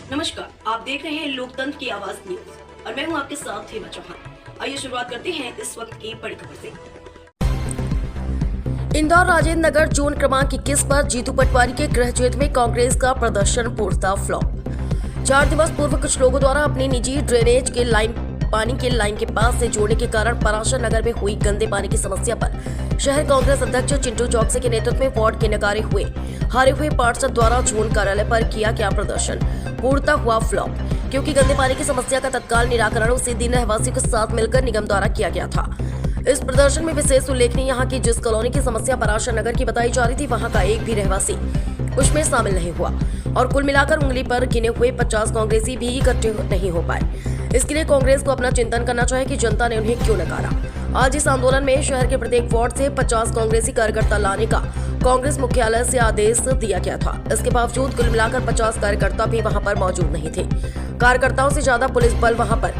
नमस्कार, आप देख रहे हैं लोकतंत्र की आवाज न्यूज और मैं हूं आपके साथ हेमा चौहान। आइए शुरुआत करते हैं इस वक्त की बड़ी खबर से। इंदौर राजेंद्र नगर जोन क्रमांक 21 पर जीतू पटवारी के गृह क्षेत्र में कांग्रेस का प्रदर्शन पूर्णतः फ्लॉप। 4 दिवस पूर्व कुछ लोगों द्वारा अपनी निजी ड्रेनेज के पानी के लाइन के पास से जोड़ने के कारण पराशर नगर में हुई गंदे पानी की समस्या पर शहर कांग्रेस अध्यक्ष चिंटू चौकसे के नेतृत्व में वार्ड के नकारे हुए हारे हुए पार्षद द्वारा जोन कार्यालय पर किया गया प्रदर्शन पूर्णतः हुआ फ्लॉप, क्योंकि गंदे पानी की समस्या का तत्काल निराकरण उसी दिन रहवासियों के साथ मिलकर निगम द्वारा किया गया था। इस प्रदर्शन में विशेष उल्लेखनीय यहाँ की जिस कॉलोनी की समस्या पराशर नगर की बताई जा रही थी, वहाँ का एक भी रहवासी उसमें शामिल नहीं हुआ और कुल मिलाकर उंगली पर गिने हुए 50 कांग्रेसी भी इकट्ठे नहीं हो पाए। इसके लिए कांग्रेस को अपना चिंतन करना चाहिए कि जनता ने उन्हें क्यों नकारा। आज इस आंदोलन में शहर के प्रत्येक वार्ड से 50 कांग्रेसी कार्यकर्ता लाने का कांग्रेस मुख्यालय से आदेश दिया गया था। इसके बावजूद कुल मिलाकर 50 कार्यकर्ता भी वहां पर मौजूद नहीं थे। कार्यकर्ताओं से ज्यादा पुलिस बल वहां पर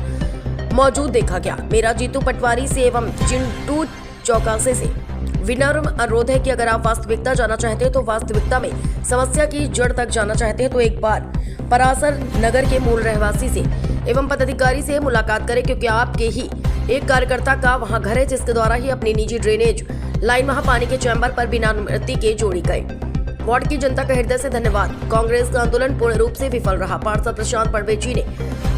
मौजूद देखा गया। मेरा जीतू पटवारी से एवं चिंटू चौकसे से विनम्र अनुरोध है कि अगर आप वास्तविकता जाना चाहते हैं तो वास्तविकता में समस्या की जड़ तक जाना चाहते हैं तो एक बार परासर नगर के मूल रहवासी से एवं पदाधिकारी से मुलाकात करें, क्योंकि आपके ही एक कार्यकर्ता का वहां घर है जिसके द्वारा ही अपनी निजी ड्रेनेज लाइन वहां पानी के चैम्बर पर बिना अनुमति के जोड़ी गई। वार्ड की जनता का हृदय से धन्यवाद। कांग्रेस का आंदोलन पूर्ण रूप से विफल रहा। पार्षद प्रशांत पड़वे जी ने,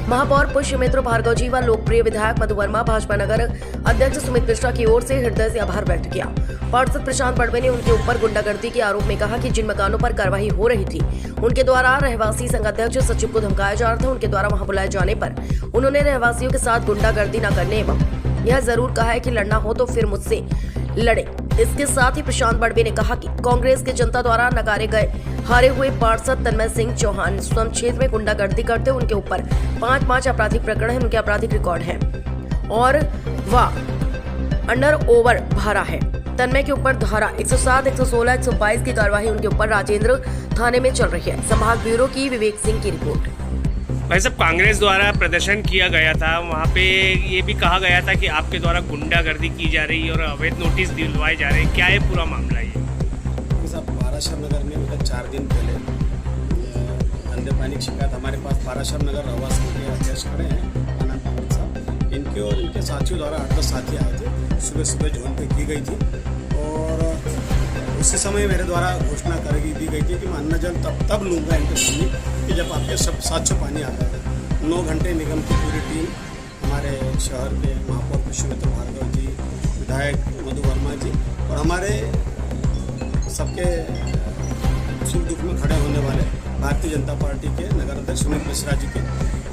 महापौर पुष्यमित्र भार्गव जी व लोकप्रिय विधायक मधु वर्मा, भाजपा नगर अध्यक्ष सुमित मिश्रा की ओर से हृदय से आभार व्यक्त किया। पार्षद प्रशांत पड़वे ने उनके ऊपर गुंडागर्दी के आरोप में कहा कि जिन मकानों पर कार्रवाई हो रही थी उनके द्वारा रहवासी संघ अध्यक्ष सचिव को धमकाया जा रहा था। उनके द्वारा वहां बुलाए जाने पर उन्होंने रहवासियों के साथ गुंडागर्दी न करने एवं यह जरूर कहा है कि लड़ना हो तो फिर मुझसे लड़े। इसके साथ ही प्रशांत पड़वे ने कहा कि कांग्रेस के जनता द्वारा नकारे गए हारे हुए पार्षद तन्मय सिंह चौहान स्वयं क्षेत्र में गुंडागर्दी करते, उनके ऊपर 5 आपराधिक प्रकरण है, उनके आपराधिक रिकॉर्ड है और वह अंडर ओवर भारा है। तन्मय के ऊपर धारा 107, 116, 122 की कार्यवाही उनके ऊपर राजेंद्र थाने में चल रही है। संभाग ब्यूरो की विवेक सिंह की रिपोर्ट। भाई साहब, कांग्रेस द्वारा प्रदर्शन किया गया था, वहाँ पे ये भी कहा गया था कि आपके द्वारा गुंडागर्दी की जा रही है और अवैध नोटिस दिलवाए जा रहे हैं, क्या है पूरा मामला? ये साहब, पाराशर नगर में मतलब 4 दिन पहले गंदे पानी की शिकायत हमारे पास पाराशर नगर रहवासी के अध्यक्ष खड़े हैं आनंद पांडे साहब, इनके और इनके साथियों द्वारा 8-10 साथी आए थे। सुबह जोन पे की गई थी और उसी समय मेरे द्वारा घोषणा कर दी गई थी कि मैं अन्न जल तब लूँगा इनके सामने कि जब आपके सब 700 पानी आ जाएगा। 9 घंटे निगम की पूरी टीम, हमारे शहर के महापौर पुष्यमित्र भार्गव जी, विधायक मधु वर्मा जी और हमारे सबके सुख दुख में खड़े होने वाले भारतीय जनता पार्टी के नगर अध्यक्ष सुमित मिश्रा जी के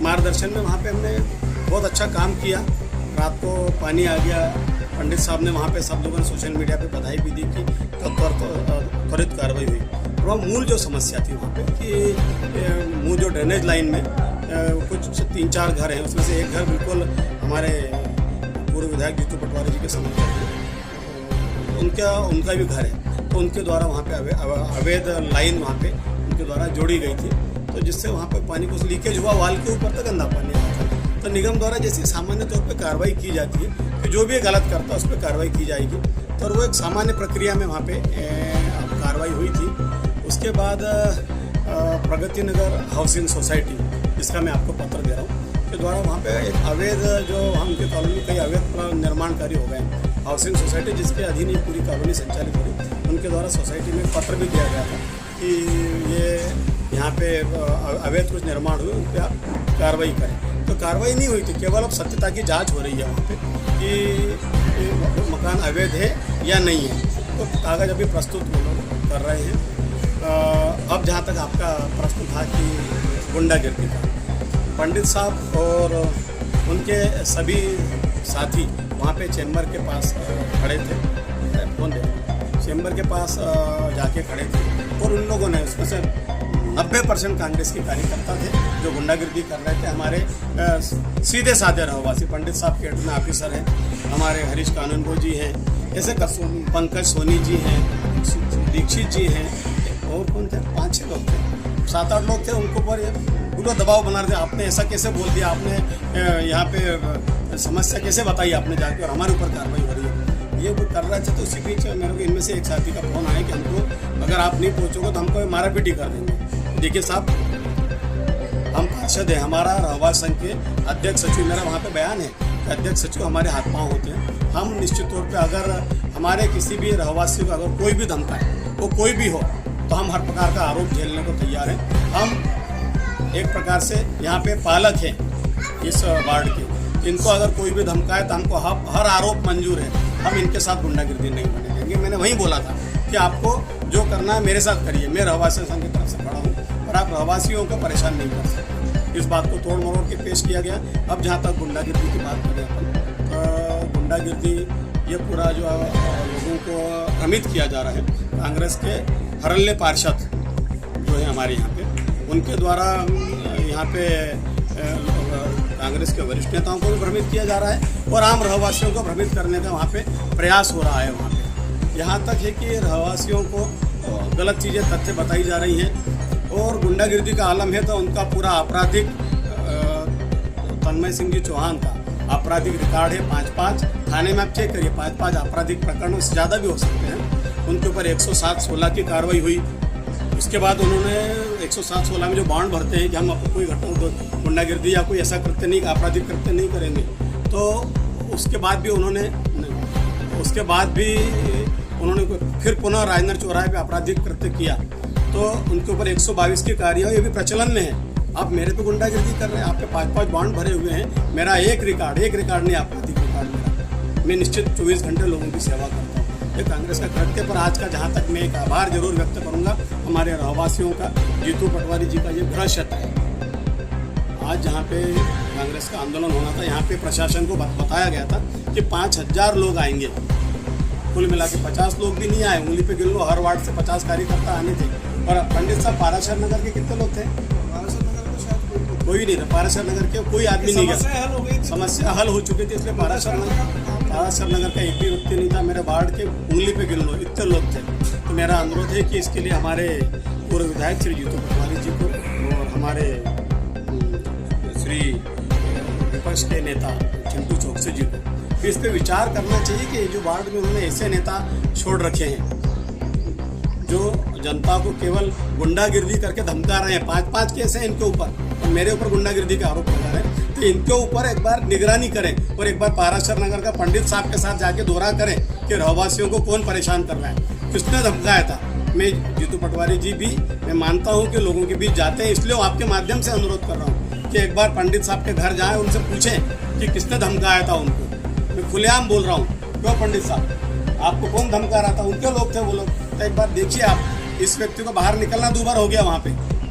मार्गदर्शन में वहाँ पे हमने बहुत अच्छा काम किया। रात को पानी आ गया, पंडित साहब ने वहाँ पे सब लोगों ने सोशल मीडिया पे बधाई भी दी कि त्वरित कार्रवाई हुई। वह मूल जो समस्या थी वहाँ पे कि मूल जो ड्रेनेज लाइन में कुछ 3-4 घर हैं, उसमें से एक घर बिल्कुल हमारे पूर्व विधायक जीतू पटवारी जी के समर्थक हैं, उनका भी घर है, तो उनके द्वारा वहाँ पे अवैध लाइन वहाँ पे उनके द्वारा जोड़ी गई थी, तो जिससे वहाँ पे पानी कुछ लीकेज हुआ, वाल के ऊपर तक गंदा पानी आया था। तो निगम द्वारा जैसे सामान्य तौर पे कार्रवाई की जाती है कि जो भी गलत करता है उस पर कार्रवाई की जाएगी, तो वो एक सामान्य प्रक्रिया में वहाँ पे कार्रवाई हुई थी। उसके बाद प्रगति नगर हाउसिंग सोसाइटी, जिसका मैं आपको पत्र दे रहा हूँ, के द्वारा वहाँ पे एक अवैध जो उनके कॉलोनी में कई अवैध निर्माण कार्य हो गए। हाउसिंग सोसाइटी जिसके अधीन ये पूरी कॉलोनी संचालित हो रही, उनके द्वारा सोसाइटी में पत्र भी दिया गया था कि ये यहाँ पे अवैध कुछ निर्माण हुए, उन पर आप कार्रवाई करें। तो कार्रवाई नहीं हुई थी, केवल अब सत्यता की जांच हो रही है वहाँ पे कि मकान अवैध है या नहीं है। तो कागज अभी प्रस्तुत हम लोग कर रहे हैं। अब जहाँ तक आपका प्रश्न था कि गुंडागर्दी का, पंडित साहब और उनके सभी साथी वहाँ पे चैम्बर के पास खड़े थे, चैम्बर के पास जाके खड़े थे और उन लोगों ने उसमें से 90% कांग्रेस के कार्यकर्ता थे जो गुंडागर्दी कर रहे थे। हमारे सीधे साधे रहवासी पंडित साहब के में ऑफिसर हैं, हमारे हरीश कानूनगो जी हैं, ऐसे पंकज सोनी जी हैं, दीक्षित जी हैं, और कौन थे, 5-6 लोग थे, 7-8 लोग थे। उनको पर पूरा दबाव बना रहे थे, आपने ऐसा कैसे बोल दिया, आपने यहाँ पे समस्या कैसे बताई आपने जाके, और हमारे ऊपर कार्रवाई हो रही है। ये वो कर रहे थे। तो उसी बीच मेरे को इनमें से एक साथी का फोन आया कि हमको अगर आप नहीं पहुँचोगे तो हमको मारा पीटी कर देंगे। देखिए साहब, हम पार्षद है, हमारा रहवा संघ के अध्यक्ष सचिव, मेरा वहाँ पे बयान है कि अध्यक्ष सचिव हमारे हाथ पांव होते हैं। हम निश्चित तौर पे अगर हमारे किसी भी रहवासी को अगर कोई भी धमकाए, वो कोई भी हो, तो हम हर प्रकार का आरोप झेलने को तैयार हैं। हम एक प्रकार से यहाँ पे पालक हैं इस वार्ड के, इनको अगर कोई भी धमकाए तो हमको हर आरोप मंजूर है। हम इनके साथ गुंडागिर्दी नहीं होने देंगे। मैंने वहीं बोला था कि आपको जो करना है मेरे साथ करिए, मैं रहवासी संघ की तरफ से खड़ा हूँ, और आप रहवासियों को परेशान नहीं कर सकते। इस बात को तोड़ मरोड़ के पेश किया गया। अब जहाँ तक गुंडागिर्दी की बात करें अपन, गुंडागिर्दी ये पूरा जो लोगों को भ्रमित किया जा रहा है, कांग्रेस के हरल्ले पार्षद जो है हमारे यहाँ पे, उनके द्वारा यहाँ पे कांग्रेस के वरिष्ठ नेताओं को भी भ्रमित किया जा रहा है और आम रहवासियों को भ्रमित करने का वहाँ पे प्रयास हो रहा है। वहाँ पे यहाँ तक है कि रहवासियों को गलत चीज़ें तथ्य बताई जा रही हैं और गुंडागिर्दी का आलम है। तो उनका पूरा आपराधिक तन्मय सिंह जी चौहान का आपराधिक रिकॉर्ड है 5-5 थाने में आप चेक करिए, 5-5 आपराधिक प्रकरणों से ज़्यादा भी हो सकते हैं। उनके ऊपर 107-16 की कार्रवाई हुई। उसके बाद उन्होंने 107-16 में जो बॉन्ड भरते हैं कि हम आपको कोई घटना गुंडागिर्दी या कोई ऐसा कृत्य नहीं, आपराधिक कृत्य नहीं करेंगे, तो उसके बाद भी उन्होंने फिर पुनः राजनगर चौराहे पे आपराधिक कृत्य किया, तो उनके ऊपर 122 की कार्रवाई भी प्रचलन में है। आप मेरे पे गुंडागिर्दी कर रहे हैं, आप पे 5-5 बॉन्ड भरे हुए हैं, मेरा एक रिकॉर्ड नहीं आपराधिक रिकॉर्ड मेरा। मैं निश्चित 24 घंटे लोगों की सेवा करता हूँ। ये कांग्रेस का कृत्य पर आज का जहाँ तक मैं एक आभार जरूर व्यक्त करूँगा हमारे रहवासियों का, जीतू पटवारी जी का ये गृह क्षेत्र है। आज जहाँ पे कांग्रेस का आंदोलन होना था, यहाँ पे प्रशासन को बताया गया था कि 5000 लोग आएंगे, कुल मिला के 50 लोग भी नहीं आए। उंगली पे गिन लो, हर वार्ड से 50 कार्यकर्ता आने थे। और पंडित साहब पाराशर नगर के कितने लोग थे? कोई नहीं था पाराशर नगर के, कोई आदमी नहीं गया। समस्या हल हो चुकी थी, इसलिए पाराशर नगर का एक भी व्यक्ति नहीं था। मेरे वार्ड के उंगली पे गिन लो, इतने लोग थे। तो मेरा अनुरोध है कि इसके लिए हमारे पूर्व विधायक श्री जीतू पटवारी जी को और हमारे श्री विपक्ष के नेता चिंटू चौकसी जी को फिर इस पर विचार करना चाहिए कि जो वार्ड में उन्होंने ऐसे नेता छोड़ रखे हैं जो जनता को केवल गुंडागिर्दी करके धमका रहे हैं। 5-5 केस हैं इनके ऊपर और मेरे ऊपर गुंडागिर्दी का आरोप लगा रहे हैं। तो इनके ऊपर एक बार निगरानी करें और एक बार पाराशर नगर का पंडित साहब के साथ जाके दौरा करें कि रहवासियों को कौन परेशान कर रहा है, किसने धमकाया था। मैं जीतू पटवारी जी भी मैं मानता हूँ कि लोगों के बीच जाते हैं, इसलिए आपके माध्यम से अनुरोध कर रहा हूँ कि एक बार पंडित साहब के घर जाएं, उनसे पूछें कि किसने धमकाया था उनको। मैं खुलेआम बोल रहा हूँ, क्यों पंडित साहब आपको कौन धमका रहा था, उनके लोग थे वो लोग। तो एक बार देखिए आप, इस व्यक्ति को बाहर निकलना दूभर हो गया, वहाँ पे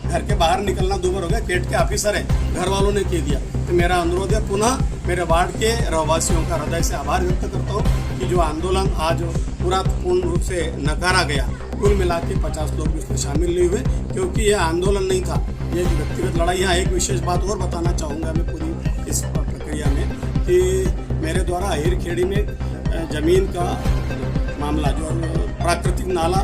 घर के बाहर निकलना दूभर हो गया, गेट के ऑफिसर है, घर वालों ने कह दिया। तो मेरा अनुरोध है, पुनः मेरे वार्ड के रहवासियों का हृदय से आभार व्यक्त करता हूँ कि जो आंदोलन आज पूरा पूर्ण रूप से नकारा गया, कुल मिला के 50 लोग भी उसमें शामिल नहीं हुए, क्योंकि यह आंदोलन नहीं था, ये एक व्यक्तिगत लड़ाई। यहाँ एक विशेष बात और बताना चाहूँगा मैं पूरी इस प्रक्रिया में कि मेरे द्वारा अहिर खेड़ी में जमीन का मामला जो प्राकृतिक नाला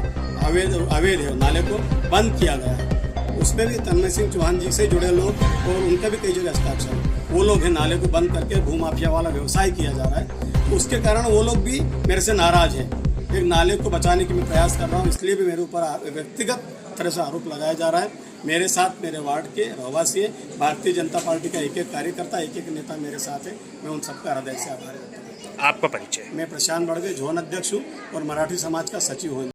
अवैध है, नाले को बंद किया गया है। उसमें भी तन्मय सिंह चौहान जी से जुड़े लोग और उनका भी कई जगह हस्ताक्षर, वो लोग हैं। नाले को बंद करके भूमाफिया वाला व्यवसाय किया जा रहा है, उसके कारण वो लोग भी मेरे से नाराज हैं। एक नाले को बचाने की मैं प्रयास कर रहा हूँ, इसलिए भी मेरे ऊपर व्यक्तिगत तरह से आरोप लगाया जा रहा है। मेरे साथ मेरे वार्ड के रहवासी, भारतीय जनता पार्टी का एक कार्यकर्ता, एक नेता मेरे साथ है। मैं उन सबका हृदय से आभार व्यक्त करता हूँ। आपका परिचय? मैं प्रशांत बड़गे, जोन अध्यक्ष हूँ और मराठी समाज का सचिव हूँ।